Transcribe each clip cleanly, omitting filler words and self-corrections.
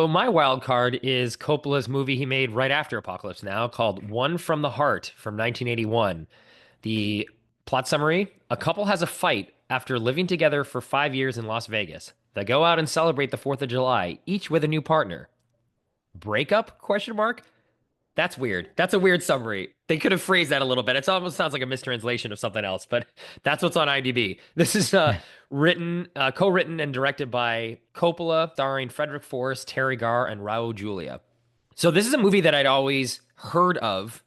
So my wild card is Coppola's movie he made right after Apocalypse Now called One from the Heart from 1981. The plot summary: a couple has a fight after living together for 5 years in Las Vegas. They go out and celebrate the 4th of July, each with a new partner. Breakup? Question mark. That's weird. That's a weird summary. They could have phrased that a little bit. It almost sounds like a mistranslation of something else, but that's what's on IMDb. This is co-written and directed by Coppola, starring Frederick Forrest, Terry Garr, and Raul Julia. So this is a movie that I'd always heard of,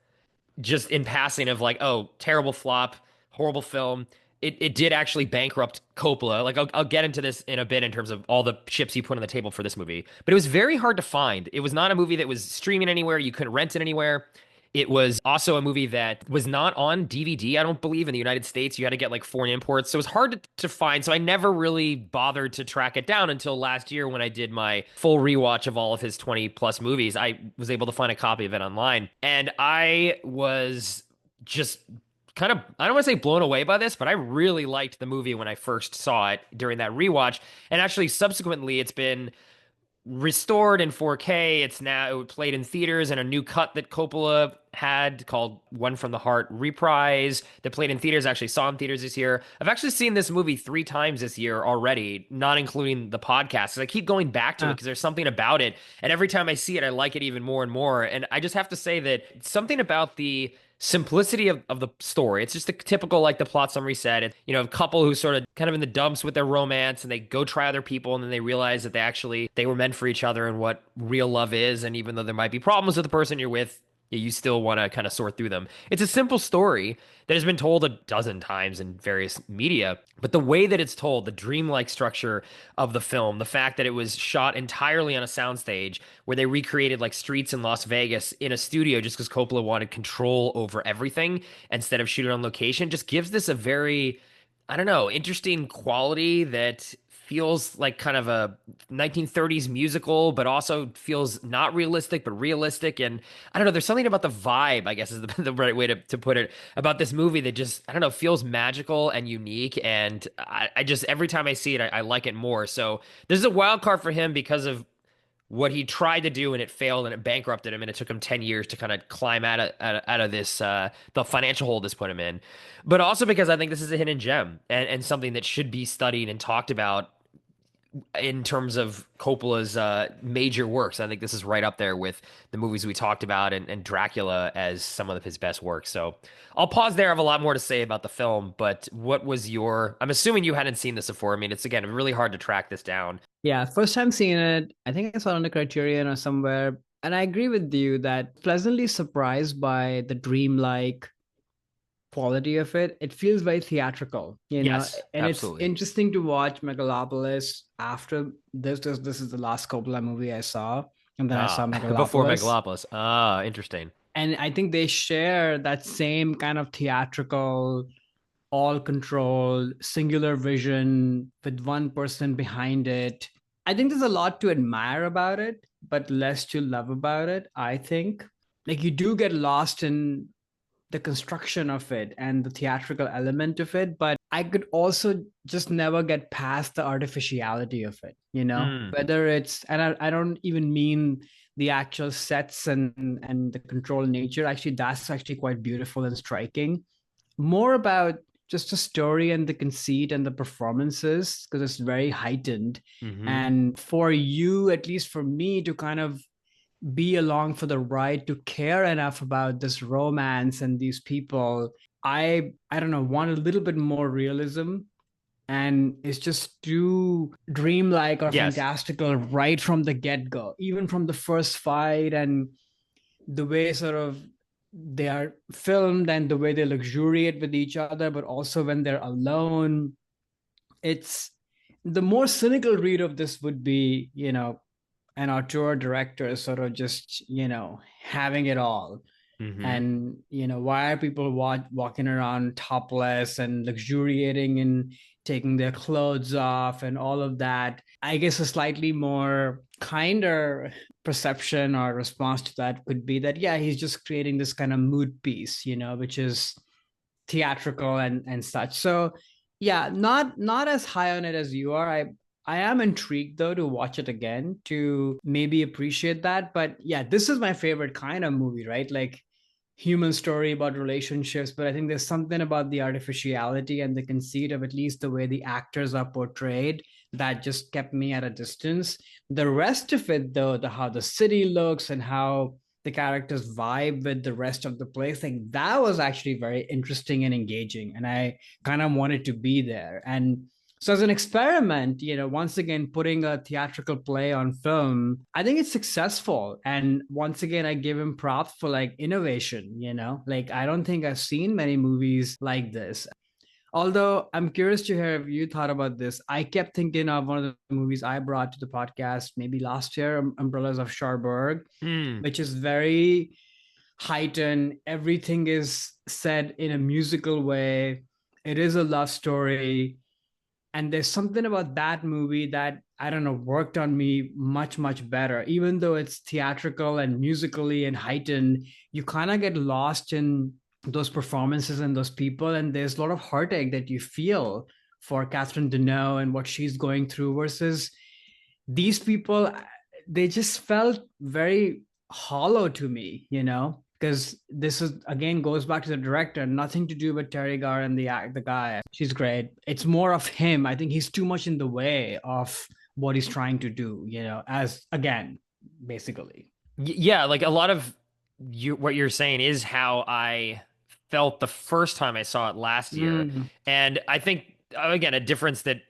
just in passing, of like, oh, terrible flop, horrible film. It did actually bankrupt Coppola. Like I'll get into this in a bit in terms of all the chips he put on the table for this movie. But it was very hard to find. It was not a movie that was streaming anywhere. You couldn't rent it anywhere. It was also a movie that was not on DVD, I don't believe, in the United States. You had to get like foreign imports. So it was hard to find. So I never really bothered to track it down until last year when I did my full rewatch of all of his 20 plus movies. I was able to find a copy of it online. And I was just kind of, I don't want to say blown away by this, but I really liked the movie when I first saw it during that rewatch. And actually, subsequently, it's been restored in 4K. It's now played in theaters, and a new cut that Coppola had called One from the Heart Reprise that played in theaters. Actually saw in theaters this year. I've actually seen this movie 3 times this year already, not including the podcast. So I keep going back to it Uh, because there's something about it. And every time I see it, I like it even more and more. And I just have to say that something about the simplicity of the story. It's just the typical, like the plot summary said. A couple who sort of kind of in the dumps with their romance, and they go try other people, and then they realize that they were meant for each other and what real love is. And even though there might be problems with the person you're with, you still want to kind of sort through them. It's a simple story that has been told a dozen times in various media, but the way that it's told, the dreamlike structure of the film, the fact that it was shot entirely on a soundstage where they recreated like streets in Las Vegas in a studio just because Coppola wanted control over everything instead of shooting on location, just gives this a very, I don't know, interesting quality that feels like kind of a 1930s musical, but also feels not realistic, but realistic. And I don't know, there's something about the vibe, I guess is the right way to put it, about this movie that just, I don't know, feels magical and unique. And I just, every time I see it, I like it more. So this is a wild card for him because of what he tried to do, and it failed, and it bankrupted him, and it took him 10 years to kind of climb out of this the financial hole this put him in. But also because I think this is a hidden gem, and something that should be studied and talked about in terms of Coppola's major works. I think this is right up there with the movies we talked about, and Dracula as some of his best works. So I'll pause there. I have a lot more to say about the film, but what was your, I'm assuming you hadn't seen this before. I mean, it's again really hard to track this down. yeah, first time seeing it. I think I saw it on the Criterion or somewhere. And I agree with you that pleasantly surprised by the dreamlike quality of it. It feels very theatrical, Yes, and it's absolutely. interesting to watch Megalopolis after this. This is the last Coppola movie I saw, and then I saw Ah, before Megalopolis. Megalopolis. Ah, interesting. And I think they share that same kind of theatrical, all control, singular vision with one person behind it. I think there's a lot to admire about it, but less to love about it. I think like you do get lost in the construction of it and the theatrical element of it, but I could also just never get past the artificiality of it, Mm. whether it's, and I don't even mean the actual sets and the control nature. Actually, that's actually quite beautiful and striking. More about just the story and the conceit and the performances, because it's very heightened. Hmm. And for you, at least for me, to kind of be along for the ride, to care enough about this romance and these people, I don't know, want a little bit more realism. And it's just too dreamlike or Yes. fantastical right from the get-go, even from the first fight, and the way sort of they are filmed and the way they luxuriate with each other, but also when they're alone. It's the more cynical read of this would be, an auteur director sort of just, having it all. Hmm. And, why are people walking around topless and luxuriating and taking their clothes off and all of that? I guess a slightly more kinder perception or response to that could be that, yeah, he's just creating this kind of mood piece, which is theatrical and such. So yeah, not as high on it as you are. I am intrigued though to watch it again to maybe appreciate that. But yeah, this is my favorite kind of movie, right? Like human story about relationships. But I think there's something about the artificiality and the conceit of at least the way the actors are portrayed that just kept me at a distance. The rest of it, though, the how the city looks and how the characters vibe with the rest of the place, like that was actually very interesting and engaging. And I kind of wanted to be there. And so as an experiment, once again, putting a theatrical play on film, I think it's successful. And once again, I give him props for like innovation, like I don't think I've seen many movies like this. Although I'm curious to hear if you thought about this. I kept thinking of one of the movies I brought to the podcast maybe last year, Umbrellas of Cherbourg, Hmm. which is very heightened. Everything is said in a musical way. It is a love story, and there's something about that movie that I don't know worked on me much much better. Even though it's theatrical and musically and heightened, you kind of get lost in those performances and those people, and there's a lot of heartache that you feel for Catherine Deneuve and what she's going through versus these people. They just felt very hollow to me, because this is again goes back to the director, nothing to do with Terry Gar and the guy. She's great. It's more of him. I think he's too much in the way of what he's trying to do, as again, basically. Yeah, like a lot of what you're saying is how I felt the first time I saw it last year. Mm, And I think, again, a difference that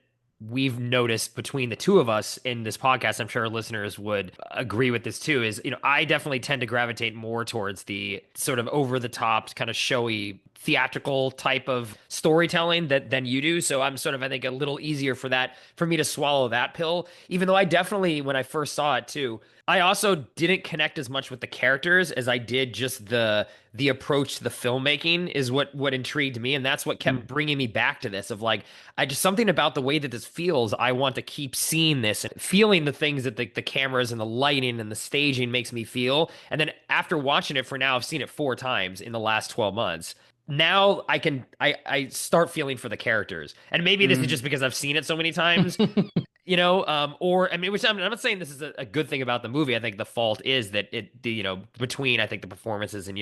we've noticed between the two of us in this podcast, I'm sure our listeners would agree with this too, is, I definitely tend to gravitate more towards the sort of over the top, kind of showy, theatrical type of storytelling than you do. So I'm sort of, I think, a little easier for me to swallow that pill, even though I definitely, when I first saw it too, I also didn't connect as much with the characters as I did just the approach to the filmmaking is what intrigued me, and that's what kept mm, bringing me back to this of like I just something about the way that this feels. I want to keep seeing this and feeling the things that the cameras and the lighting and the staging makes me feel. And then after watching it for now, I've seen it 4 times in the last 12 months. Now I start feeling for the characters. And maybe this is just mm. because I've seen it so many times, or I mean, which I'm not saying this is a good thing about the movie. I think the fault is that between I think the performances and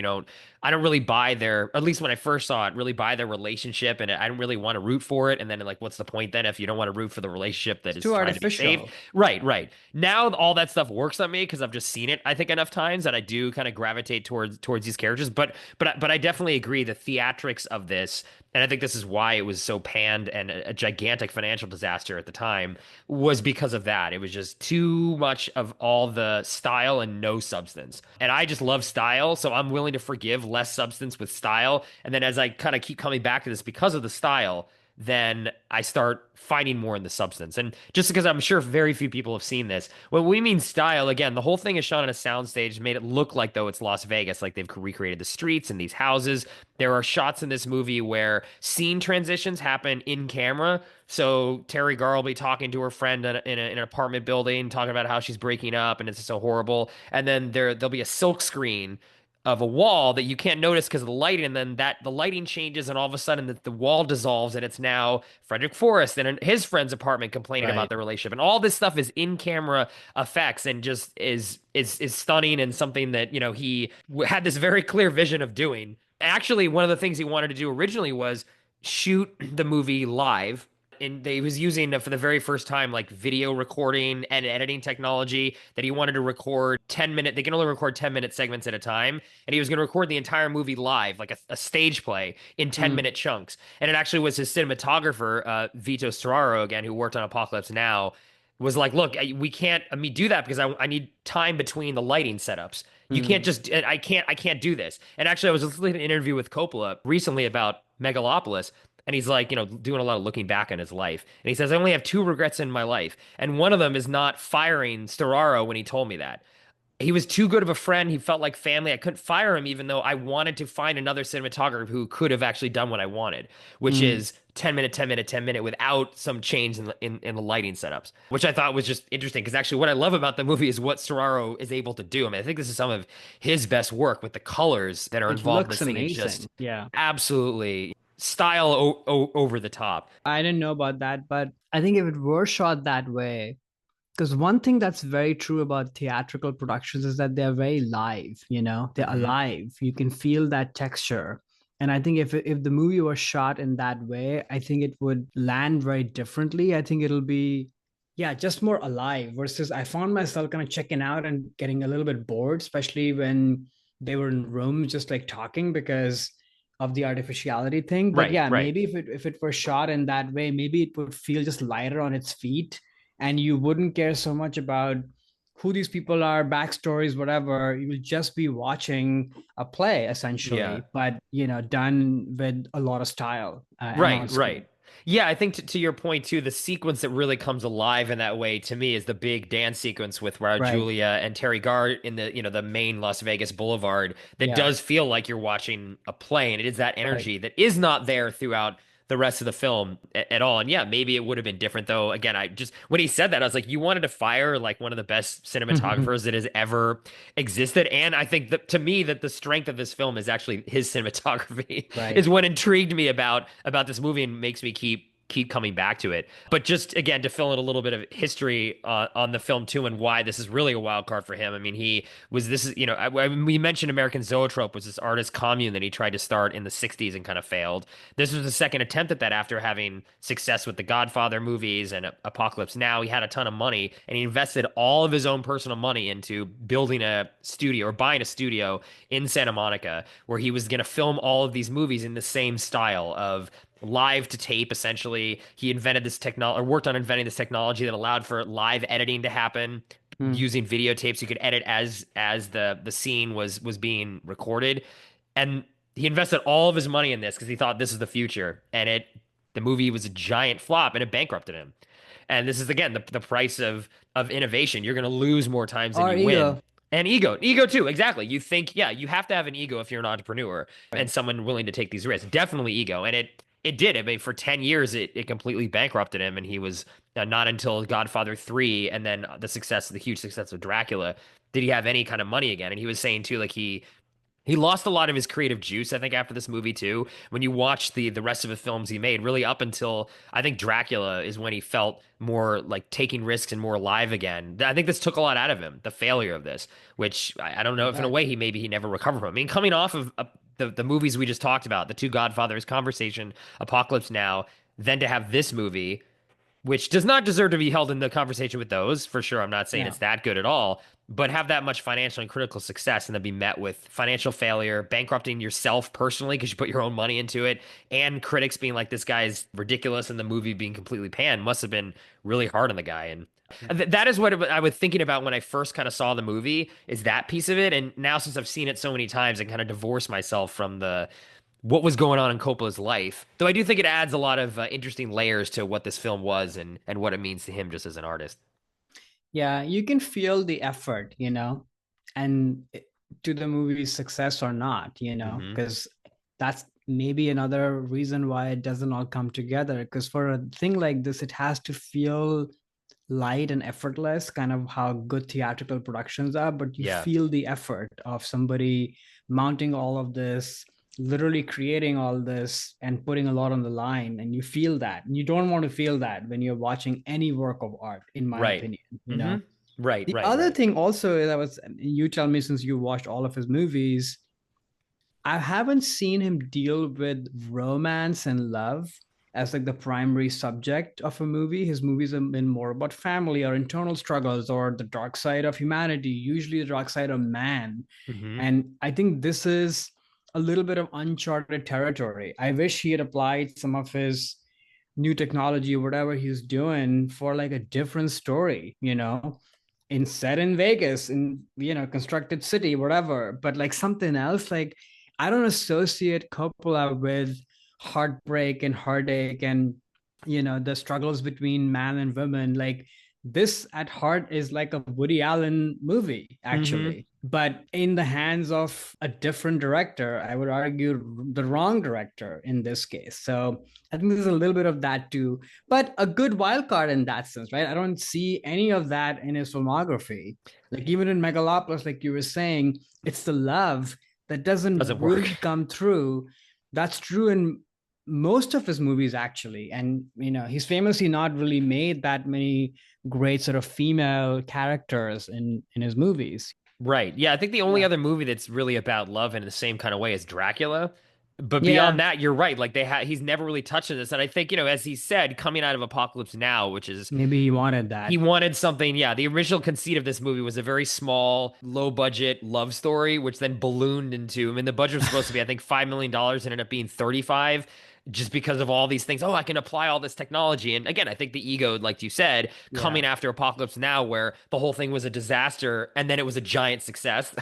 I don't really buy at least when I first saw it, really buy their relationship, and I don't really want to root for it. And then like, what's the point then if you don't want to root for the relationship that It's is too trying to be saved? artificial. Right, right. Now all that stuff works on me because I've just seen it, I think, enough times that I do kind of gravitate towards these characters. But I definitely agree the theatrics of this, and I think this is why it was so panned and a gigantic financial disaster at the time was because of that. It was just too much of all the style and no substance. And I just love style, so I'm willing to forgive less substance with style. And then as I kind of keep coming back to this because of the style, then I start finding more in the substance. And just because I'm sure very few people have seen this, when we mean style, again, the whole thing is shot on a soundstage, made it look like though it's Las Vegas, like they've recreated the streets and these houses. There are shots in this movie where scene transitions happen in camera. So Terry Garr will be talking to her friend in an apartment building, talking about how she's breaking up and it's so horrible. And then there'll be a silk screen of a wall that you can't notice because of the lighting, and then that the lighting changes, and all of a sudden the wall dissolves, and it's now Frederick Forrest and his friend's apartment complaining about Right. their relationship, and all this stuff is in camera effects and just is stunning and something that he had this very clear vision of doing. Actually, one of the things he wanted to do originally was shoot the movie live, and they was using for the very first time like video recording and editing technology that he wanted to record 10-minute. They can only record 10-minute segments at a time, and he was going to record the entire movie live, like a stage play in 10 Mm, minute chunks. And it actually was his cinematographer, Vito Storaro, again, who worked on Apocalypse Now, was like, look, we can't do that because I need time between the lighting setups. You can't mm, just I can't do this. And actually, I was listening to an interview with Coppola recently about Megalopolis, and he's like, doing a lot of looking back on his life. And he says, I only have two regrets in my life. And one of them is not firing Storaro when he told me that. He was too good of a friend. He felt like family. I couldn't fire him, even though I wanted to find another cinematographer who could have actually done what I wanted, which mm. is 10 minute, 10 minute, 10 minute without some change in the lighting setups, which I thought was just interesting. Because actually, what I love about the movie is what Storaro is able to do. I mean, I think this is some of his best work with the colors that are It involved in looks this thing. It's just amazing. Yeah. absolutely style over the top. I didn't know about that, but I think if it were shot that way, because one thing that's very true about theatrical productions is that they're very live, they're Hmm. alive. You can feel that texture. And I think if the movie was shot in that way, I think it would land very differently. I think it'll be, yeah, just more alive versus I found myself kind of checking out and getting a little bit bored, especially when they were in rooms just like talking because of the artificiality thing. But Right, yeah, right. maybe if it were shot in that way, maybe it would feel just lighter on its feet and you wouldn't care so much about who these people are, backstories, whatever. You would just be watching a play Yeah. essentially, but done with a lot of style and Right, on right. screen. Yeah, I think to your point too, the sequence that really comes alive in that way to me is the big dance sequence with Raul Right. Julia and Terry Gard in the, the main Las Vegas Boulevard that Yeah. does feel like you're watching a play, and it is that Right. energy that is not there throughout the rest of the film at all. And yeah, maybe it would have been different though. Again, I just when he said that, I was like, you wanted to fire like one of the best cinematographers that has ever existed. And I think that to me that the strength of this film is actually his cinematography Right. is what intrigued me about this movie and makes me keep coming back to it. But just again to fill in a little bit of history on the film too and why this is really a wild card for him. I mean, he was this is we mentioned American Zoetrope was this artist commune that he tried to start in the '60s and kind of failed. This was the second attempt at that after having success with the Godfather movies and Apocalypse Now. He had a ton of money and he invested all of his own personal money into building a studio or buying a studio in Santa Monica where he was going to film all of these movies in the same style of live to tape. Essentially, he invented this technology or worked on inventing this technology that allowed for live editing to happen Mm. using videotapes. You could edit as the scene was being recorded, and he invested all of his money in this because he thought this is the future. And the movie was a giant flop and it bankrupted him. And this is again the price of innovation. You're going to lose more times than Or you win. ego. And ego too. Exactly. You think, yeah, you have to have an ego if you're an entrepreneur and Right. someone willing to take these risks. Definitely ego. And it did. I mean, for 10 years, it completely bankrupted him. And he was not until Godfather 3 and then the huge success of Dracula, did he have any kind of money again. And he was saying too, like he lost a lot of his creative juice, I think, after this movie too. When you watch the rest of the films he made, really up until I think Dracula is when he felt more like taking risks and more alive again. I think this took a lot out of him, the failure of this, which I don't I know if in a bet. way he never recovered from. I mean, coming off of the movies we just talked about, the two Godfathers, Conversation, Apocalypse Now, then to have this movie which does not deserve to be held in the conversation with those for sure. I'm not saying it's No. that good at all, but have that much financial and critical success and then be met with financial failure, bankrupting yourself personally because you put your own money into it, and critics being like, this guy's ridiculous, and the movie being completely panned must have been really hard on the guy. And that is what I was thinking about when I first kind of saw the movie, is that piece of it. And now, since I've seen it so many times, I kind of divorce myself from the what was going on in Coppola's life. Though I do think it adds a lot of interesting layers to what this film was and what it means to him just as an artist. Yeah, you can feel the effort, and to the movie's success or not, Hmm. because that's maybe another reason why it doesn't all come together. Because for a thing like this, it has to feel light and effortless, kind of how good theatrical productions are, but you Yeah. feel the effort of somebody mounting all of this, literally creating all this and putting a lot on the line. And you feel that. And you don't want to feel that when you're watching any work of art, in my Right. opinion, Hmm. Right. The Right. other Right. thing also that was, you tell me since you watched all of his movies, I haven't seen him deal with romance and love as like the primary subject of a movie. His movies have been more about family or internal struggles or the dark side of humanity, usually the dark side of man. Hmm. And I think this is a little bit of uncharted territory. I wish he had applied some of his new technology, whatever he's doing, for like a different story, in set in Vegas, in constructed city, whatever. But like something else, like I don't associate Coppola with heartbreak and heartache and the struggles between man and woman. Like this at heart is like a Woody Allen movie, Hmm. actually, but in the hands of a different director. I would argue the wrong director in this case. So I think there's a little bit of that too, but a good wild card in that sense, right? I don't see any of that in his filmography. Like even in Megalopolis, like you were saying, it's the love that doesn't Doesn't really work. come through. That's true in most of his movies actually. And he's famously not really made that many great sort of female characters in his movies. Right. Yeah, I think the only Yeah. other movie that's really about love in the same kind of way is Dracula. But Yeah, beyond that, you're right. Like he's never really touched on this. And I think, as he said, coming out of Apocalypse Now, which is maybe he wanted he that. wanted something. Yeah, the original conceit of this movie was a very small, low budget love story, which then ballooned into, I mean, the budget was supposed to be, I think, $5 million dollars and ended up being 35 just because of all these things. Oh, I can apply all this technology. And again, I think the ego, like you said, Yeah. coming after Apocalypse Now, where the whole thing was a disaster and then it was a giant success.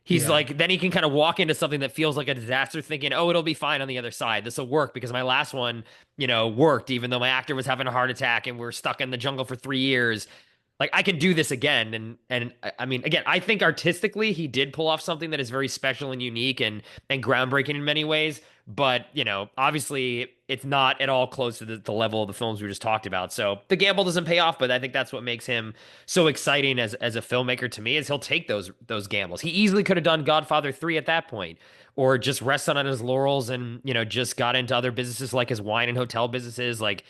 He's Yeah. like, then he can kind of walk into something that feels like a disaster, thinking, oh, it'll be fine on the other side. This will work because my last one, worked, even though my actor was having a heart attack and we're stuck in the jungle for 3 years. Like I can do this again. And I mean, again, I think artistically he did pull off something that is very special and unique and groundbreaking in many ways. But, obviously it's not at all close to the level of the films we just talked about. So the gamble doesn't pay off, but I think that's what makes him so exciting as a filmmaker to me is he'll take those gambles. He easily could have done Godfather 3 at that point or just rested on his laurels and, just got into other businesses like his wine and hotel businesses. Like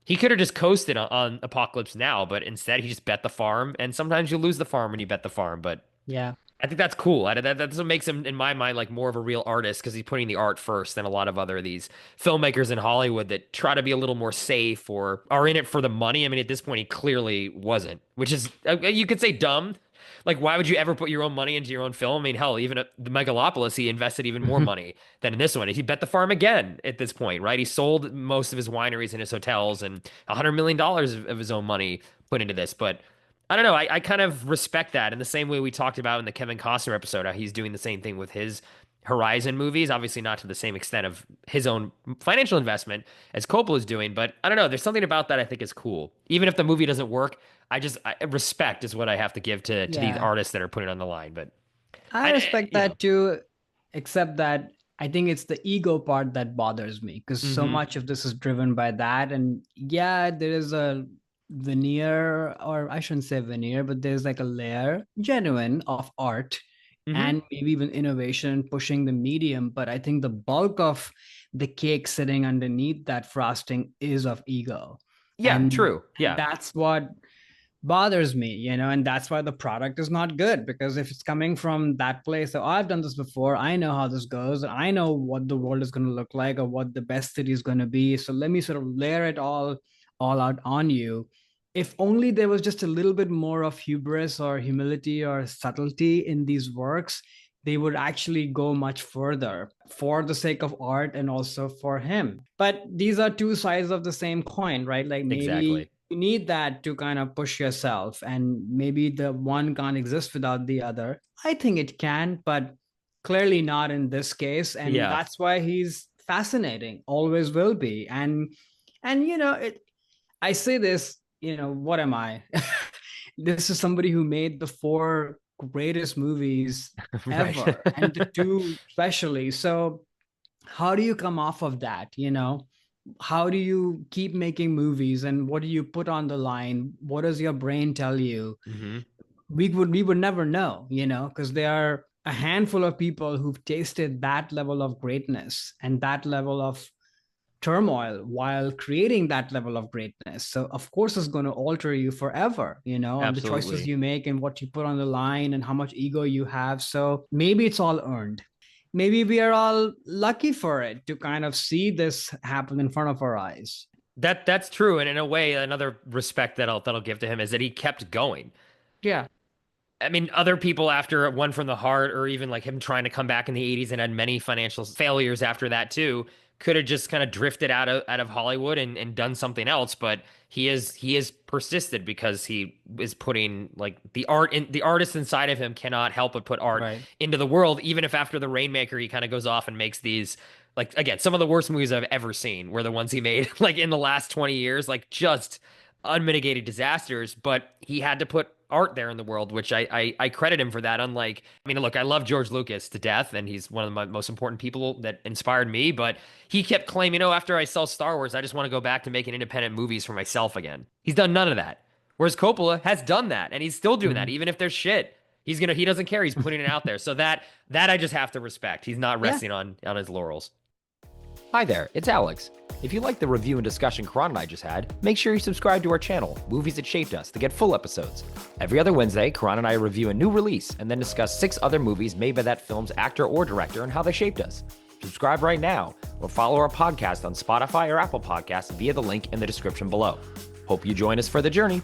he could have just coasted on Apocalypse Now, but instead he just bet the farm. And sometimes you lose the farm when you bet the farm. But Yeah. I think that's cool. That's what makes him, in my mind, like more of a real artist because he's putting the art first than a lot of other of these filmmakers in Hollywood that try to be a little more safe or are in it for the money. I mean, at this point, he clearly wasn't, which is you could say dumb. Like, why would you ever put your own money into your own film? I mean, hell, even at the Megalopolis, he invested even more money than in this one. He bet the farm again at this point, right? He sold most of his wineries and his hotels and $100 million of his own money put into this. But I don't know. I kind of respect that in the same way we talked about in the Kevin Costner episode, how he's doing the same thing with his Horizon movies. Obviously, not to the same extent of his own financial investment as Coppola's doing, but I don't know. There's something about that I think is cool. Even if the movie doesn't work, respect is what I have to give to these Yeah. artists that are putting it on the line. But I I, respect that too, except that I think it's the ego part that bothers me because so hmm much of this is driven by that. And yeah, there is a veneer, or I shouldn't say veneer, but there's like a layer, genuine, of art hmm and maybe even innovation pushing the medium. But I think the bulk of the cake sitting underneath that frosting is of ego. Yeah, And true. Yeah. that's what bothers me, and that's why the product is not good because if it's coming from that place, so I've done this before, I know how this goes, I know what the world is going to look like or what the best city is going to be. So let me sort of layer it all out on you. If only there was just a little bit more of hubris or humility or subtlety in these works, they would actually go much further for the sake of art and also for him. But these are two sides of the same coin, right? Like maybe Exactly. you need that to kind of push yourself, and maybe the one can't exist without the other. I think it can, but clearly not in this case, and Yeah. that's why he's fascinating, always will be. And I say this, what am I? This is somebody who made the four greatest movies Right. ever, and the two especially. So how do you come off of that? How do you keep making movies, and what do you put on the line? What does your brain tell you? hmm We would never know, because there are a handful of people who've tasted that level of greatness and that level of turmoil while creating that level of greatness. So of course it's going to alter you forever, and the choices Absolutely. you make and what you put on the line and how much ego you have. So maybe it's all earned. Maybe we are all lucky for it to kind of see this happen in front of our eyes. That's true. And in a way, another respect that'll give to him is that he kept going. Yeah. I mean, other people after One from the Heart, or even like him trying to come back in the 80s and had many financial failures after that too, could have just kind of drifted out of Hollywood and done something else. But he is persisted because he is putting like the artist inside of him cannot help but put art Right. into the world, even if after The Rainmaker he kind of goes off and makes these like again some of the worst movies I've ever seen were the ones he made like in the last 20 years, like just unmitigated disasters, but he had to put art there in the world, which I credit him for that. Unlike, I mean, look, I love George Lucas to death, and he's one of the most important people that inspired me, but he kept claiming, oh, after I sell Star Wars, I just want to go back to making independent movies for myself again. He's done none of that. Whereas Coppola has done that, and he's still doing that, Mhm. even if there's shit. He doesn't care. He's putting it out there. So that I just have to respect. He's not Yeah. resting on his laurels. Hi there, it's Alex. If you like the review and discussion Karan and I just had, make sure you subscribe to our channel, Movies That Shaped Us, to get full episodes. Every other Wednesday, Karan and I review a new release and then discuss 6 other movies made by that film's actor or director and how they shaped us. Subscribe right now or follow our podcast on Spotify or Apple Podcasts via the link in the description below. Hope you join us for the journey.